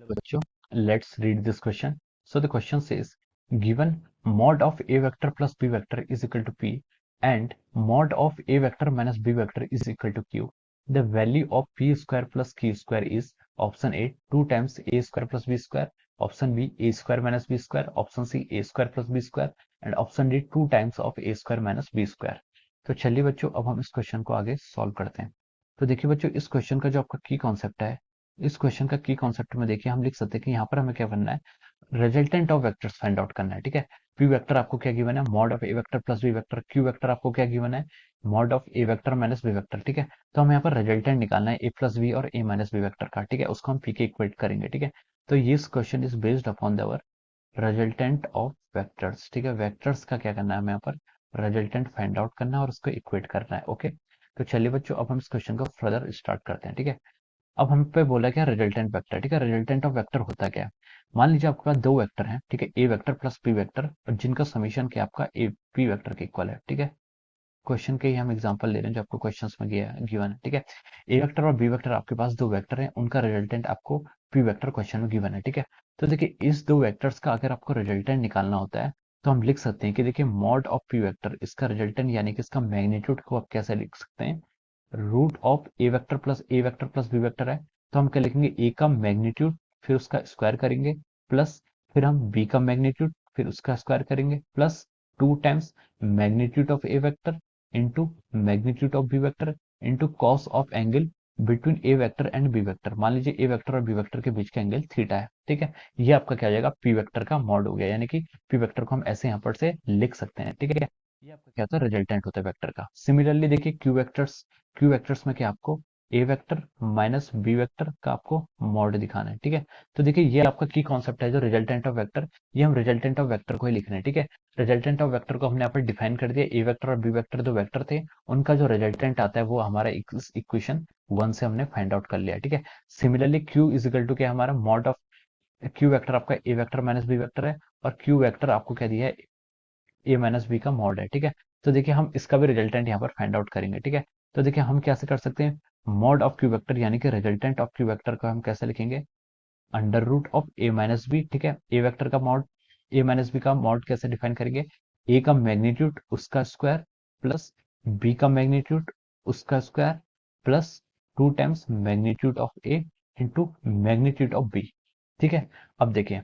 Hello bachcho, let's read this question. So the question says, given mod of a vector plus b vector is equal to p and mod of a vector minus b vector is equal to q, the value of p square plus q square is option A 2 times a square plus b square, option B a square minus b square, option C a square plus b square and option D 2 times of a square minus b square. तो चलिए बच्चों अब हम इस question को आगे solve करते हैं। तो देखिए बच्चों इस क्वेश्चन का जो आपका की कॉन्सेप्ट है, इस क्वेश्चन का की कॉन्सेप्ट में देखिए हम लिख सकते हैं कि यहाँ पर हमें क्या करना है, resultant of vectors find out करना है। ठीक है, पी वेक्टर आपको क्या गिवन है, mod of A vector plus B vector, Q vector आपको क्या गिवन है, mod of A vector minus B vector. ठीक है, तो हमें यहाँ पर रिजल्टेंट निकालना है ए प्लस बी और ए माइनस बी वेक्टर का। ठीक है, उसको हम पी के इक्वेट करेंगे। ठीक है, तो ये क्वेश्चन इज बेस्ड अपॉन दवर रिजल्टेंट ऑफ वेक्टर्स। ठीक है, वेक्टर्स का क्या करना है, हमें यहाँ पर रिजल्टेंट फाइंड आउट करना है और उसको इक्वेट करना है। ओके, तो चलिए बच्चों अब हम इस क्वेश्चन को फर्दर स्टार्ट करते हैं। ठीक है, अब हम पे बोला क्या, रिजल्टेंट वेक्टर। ठीक है, रिजल्टेंट ऑफ वेक्टर होता क्या है, मान लीजिए आपके पास दो वेक्टर हैं। ठीक है, A vector plus P vector और जिनका समीशन क्या आपका ए पी वेक्टर के इक्वल है। ठीक है, क्वेश्चन के ही हम एग्जांपल ले रहे हैं जो आपको क्वेश्चंस में गिवन है। ठीक है, ए वेक्टर और बी वेक्टर आपके पास दो वेक्टर हैं, उनका रिजल्टेंट आपको पी वेक्टर क्वेश्चन में गिवन है। ठीक है, तो देखिए इस दो वेक्टर्स का अगर आपको रिजल्टेंट निकालना होता है तो हम लिख सकते हैं कि देखिए मॉड ऑफ पी वेक्टर, इसका रिजल्टेंट यानी कि इसका मैग्नीट्यूड को आप कैसे लिख सकते हैं, root of A vector plus B vector है तो हम क्या लिखेंगे, ए का मैग्नीट्यूड फिर उसका स्क्वायर करेंगे प्लस फिर हम बी का मैग्नीट्यूड फिर उसका स्क्वायर करेंगे plus 2 times magnitude of A vector into magnitude of B vector into cos of angle between A vector and B vector. मान लीजिए ए वेक्टर और बी वेक्टर के बीच का एंगल थीटा है। ठीक है, ये आपका क्या हो जाएगा, पी वेक्टर का मॉड हो गया, यानी कि पी वेक्टर को हम ऐसे यहाँ पर से लिख सकते हैं। ठीक है, ये आपका क्या होता है, रिजल्टेंट होता है वेक्टर का। सिमिलरली देखिए क्यू वेक्टर्स में क्या आपको ए वेक्टर माइनस बी वेक्टर का आपको मॉड दिखाना है। ठीक है, तो देखिए ये आपका की कॉन्सेप्ट है जो रिजल्टेंट ऑफ वेक्टर, ये हम रिजल्टेंट ऑफ वेक्टर को ही लिख रहे हैं। ठीक है, रिजल्टेंट ऑफ वेक्टर को हमने यहाँ पर डिफाइन कर दिया, ए वेक्टर और बी वेक्टर दो वेक्टर थे, उनका जो रिजल्टेंट आता है वो हमारा इक्वेशन 1 से हमने फाइंड आउट कर लिया। ठीक है, similarly Q is equal to क्या, हमारा मॉड ऑफ क्यू वेक्टर आपका A vector minus B vector है और क्यू वेक्टर आपको क्या दिया है, ए माइनस बी का मॉड है। ठीक है, तो देखिए हम इसका भी रिजल्टेंट यहाँ पर फाइंड आउट करेंगे। ठीक है, तो देखिए हम कैसे कर सकते हैं, मॉड ऑफ क्यू वेक्टर यानी कि रिजल्टेंट ऑफ क्यू वेक्टर को हम कैसे लिखेंगे, under root of A minus B. ठीक है, ए वेक्टर का मॉड, ए माइनस बी का मॉड कैसे डिफाइन करेंगे, ए का मैग्नीट्यूड उसका स्क्वायर प्लस बी का मैग्नीट्यूड उसका square plus 2 times magnitude of A into magnitude of B. ठीक है, अब देखिए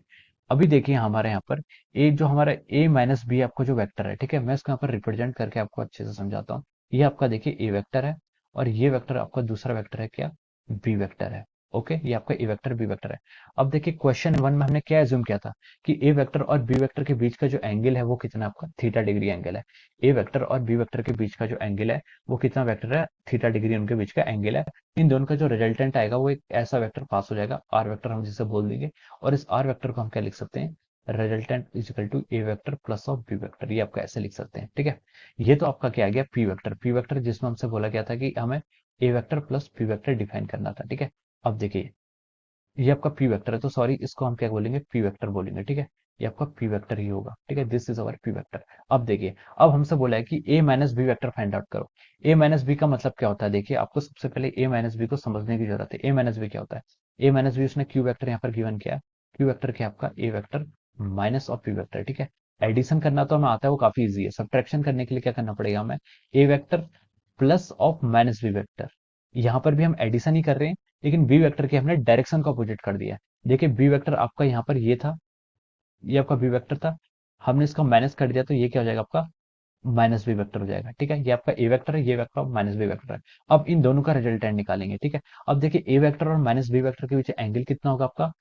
अभी देखिए हमारे यहाँ पर ए जो हमारा ए माइनस बी आपका जो वेक्टर है। ठीक है, मैं इसको यहाँ पर रिप्रेजेंट करके आपको अच्छे से समझाता हूँ। ये आपका देखिए ए वेक्टर है और ये वेक्टर आपका दूसरा वेक्टर है क्या, बी वेक्टर है। ओके, ये आपका ए वेक्टर बी वेक्टर है। अब देखिए क्वेश्चन 1 में हमने क्या एज्यूम किया था कि ए वेक्टर और बी वेक्टर के बीच का जो एंगल है वो कितना आपका थीटा डिग्री एंगल है। ए वेक्टर और बी वेक्टर के बीच का जो एंगल है वो कितना वेक्टर है, थीटा डिग्री उनके बीच का एंगल है। इन दोनों का जो रिजल्टेंट आएगा वो एक ऐसा वेक्टर पास हो जाएगा, आर वेक्टर हम जिसे बोल देंगे, और इस आर वेक्टर को हम क्या लिख सकते हैं, resultant is equal to A vector plus of B vector, ये आपका ऐसे लिख सकते हैं। ठीक है, ये तो आपका क्या आ गया, पी वेक्टर जिसमें हमसे बोला गया था कि हमें A vector plus P vector define करना था। ठीक है, अब देखिए ये आपका पी वेक्टर है तो सॉरी इसको हम क्या बोलेंगे, पी वेक्टर बोलेंगे। ठीक है, ये आपका पी वेक्टर ही होगा। ठीक है, this is our P vector. अब देखिए अब हमसे बोला है कि A minus B vector find out करो। ए माइनस बी का मतलब क्या होता है, देखिए आपको सबसे पहले ए माइनस बी को समझने की जरूरत है। ए माइनस बी क्या होता है, ए माइनस बी उसने क्यू वेक्टर यहाँ पर गिवन किया है, क्यू वेक्टर क्या आपका A vector minus of P vector. ठीक है, एडिशन करना तो हमें आता है, वो काफी इजी है। सब्ट्रैक्शन करने के लिए क्या करना पड़ेगा हमें, A vector plus of minus B vector. यहाँ पर भी हम एडिशन ही कर रहे हैं लेकिन बी वेक्टर की हमने डायरेक्शन को अपोजिट कर दिया है। देखिए बी वेक्टर आपका यहाँ पर ये था, ये आपका बी वेक्टर था, हमने इसका माइनस कर दिया तो ये क्या हो जाएगा आपका माइनस बी वेक्टर हो जाएगा। ठीक है, ये आपका ए वेक्टर है, ये वेक्टर माइनस बी वेक्टर है। अब इन दोनों का रिजल्टेंट निकालेंगे। ठीक है, अब देखिए ए वेक्टर और माइनस बी वेक्टर के बीच एंगल कितना होगा आपका,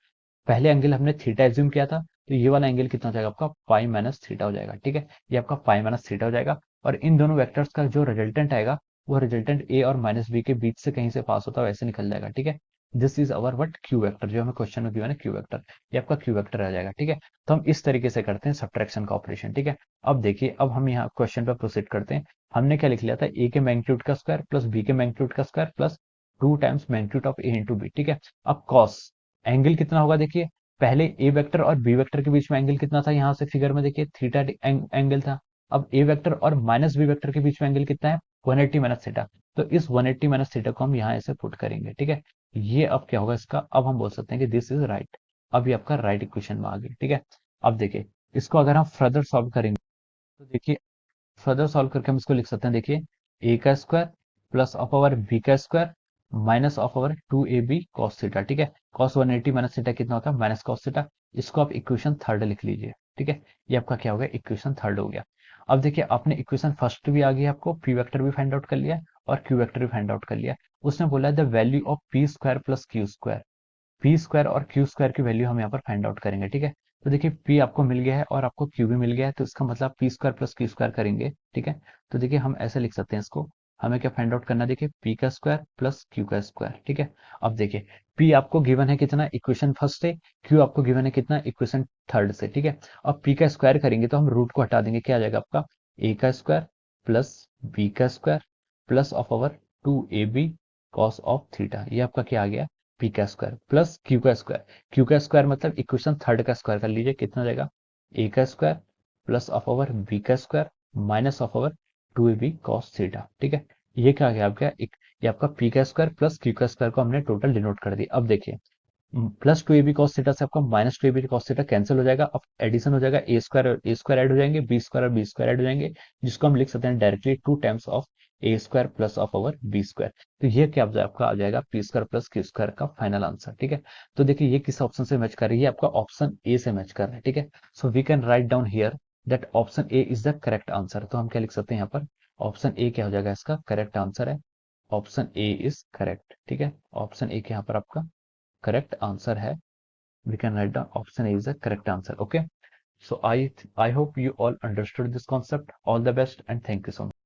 पहले एंगल हमने थीटा एज्यूम किया था तो ये वाला एंगल कितना हो जाएगा आपका पाई माइनस थीटा हो जाएगा। ठीक है, ये आपका पाई माइनस थीटा हो जाएगा और इन दोनों वेक्टर्स का जो रिजल्टेंट आएगा वो रिजल्टेंट ए और माइनस बी के बीच से कहीं से पास होता है वैसे निकल जाएगा। ठीक है, this is our what Q vector, जो हमें क्वेश्चन में गिवन है क्यू वेक्टर, ये आपका क्यू वेक्टर आ जाएगा। ठीक है, तो हम इस तरीके से करते हैं सब्ट्रैक्शन का ऑपरेशन। ठीक है, अब देखिए अब हम यहाँ क्वेश्चन पर प्रोसीड करते हैं। हमने क्या लिख लिया था, ए के मैग्नीट्यूड का स्क्वायर प्लस बी के मैग्नीट्यूड का square plus 2 times magnitude of A into B. ठीक है, अब कॉस एंगल कितना होगा, देखिए पहले ए वेक्टर और बी वेक्टर के बीच में एंगल कितना था, यहाँ से फिगर में देखिए थीटा एंगल था। अब ए वेक्टर और माइनस बी वेक्टर के बीच में एंगल कितना है, 180 माइनस थीटा। तो इस 180 माइनस थीटा को हम यहाँ ऐसे पुट करेंगे। ठीक है, ये अब क्या होगा इसका, अब हम बोल सकते हैं कि दिस इज राइट। अभी आपका राइट इक्वेशन में आ गया, ठीक है। अब देखिए इसको अगर हम फर्दर सॉल्व करेंगे तो देखिए फर्दर सॉल्व करके हम इसको लिख सकते हैं, देखिए ए का square plus of our B का square minus of our 2ab cos theta, ठीक है। cos 180 माइनस थीटा कितना होता है, माइनस cos थीटा। इसको आप इक्वेशन थर्ड लिख लीजिए, ठीक है। ये आपका क्या हो गया, इक्वेशन थर्ड हो गया। अब देखिए आपने इक्वेशन फर्स्ट भी आ गई, आपको पी वेक्टर भी फाइंड आउट कर लिया और क्यू वेक्टर भी फाइंड आउट कर लिया। उसने बोला है the value of P square plus Q square, P square और क्यू स्क्वायर की वैल्यू हम यहाँ पर फाइंड आउट करेंगे, ठीक है। तो देखिए पी आपको मिल गया है और आपको क्यू भी मिल गया है, तो इसका मतलब P square plus Q square करेंगे, ठीक है। तो देखिए हम ऐसे लिख सकते हैं इसको, हमें क्या फाइंड आउट करना है, देखिए पी का स्क्वायर प्लस क्यू का स्क्वायर, ठीक है। अब देखिए पी आपको गिवन है कितना, इक्वेशन फर्स्ट से, क्यू आपको गिवन है कितना, इक्वेशन थर्ड से, ठीक है। अब पी का स्क्वायर करेंगे तो हम रूट को हटा देंगे, क्या आ जाएगा आपका ए का स्क्वायर प्लस बी का square plus of our 2ab cos of theta, ये आपका क्या आ गया, पी का स्क्वायर प्लस क्यू का स्क्वायर। क्यू का स्क्वायर मतलब इक्वेशन थर्ड का स्क्वायर कर लीजिए, कितना जाएगा ए का square plus of over B का square minus of over 2ab cos theta, ठीक है। ये क्या आ गया आपका ये आपका पी का स्क्वायर प्लस क्यू का स्क्वायर को हमने टोटल डिनोट कर दिया। अब देखिए प्लस 2ab cos थीटा से आपका minus 2ab cos theta cancel हो जाएगा, अब एडिशन हो जाएगा, ए स्क्वायर और ए स्क्वायर ऐड हो जाएंगे, बी स्क्वायर और बी स्क्वायर ऐड हो जाएंगे, जिसको हम लिख सकते हैं directly two times of A square plus of over B square. तो ये क्या आपका आ जाएगा P square plus Q square का फाइनल आंसर, ठीक है। तो देखिए ये किस ऑप्शन से मैच कर रही है, आपका ऑप्शन ए से मैच कर रहा है, ठीक है। So we can write down here that option A is the correct answer. तो हम क्या लिख सकते हैं यहाँ पर, ऑप्शन ए क्या हो जाएगा, इसका करेक्ट आंसर है, ऑप्शन ए इज करेक्ट, ठीक है। ऑप्शन ए के यहाँ पर आपका करेक्ट आंसर है, we can write down option A is the correct answer. Okay, so I hope you all understood this concept. All the best and thank you so much.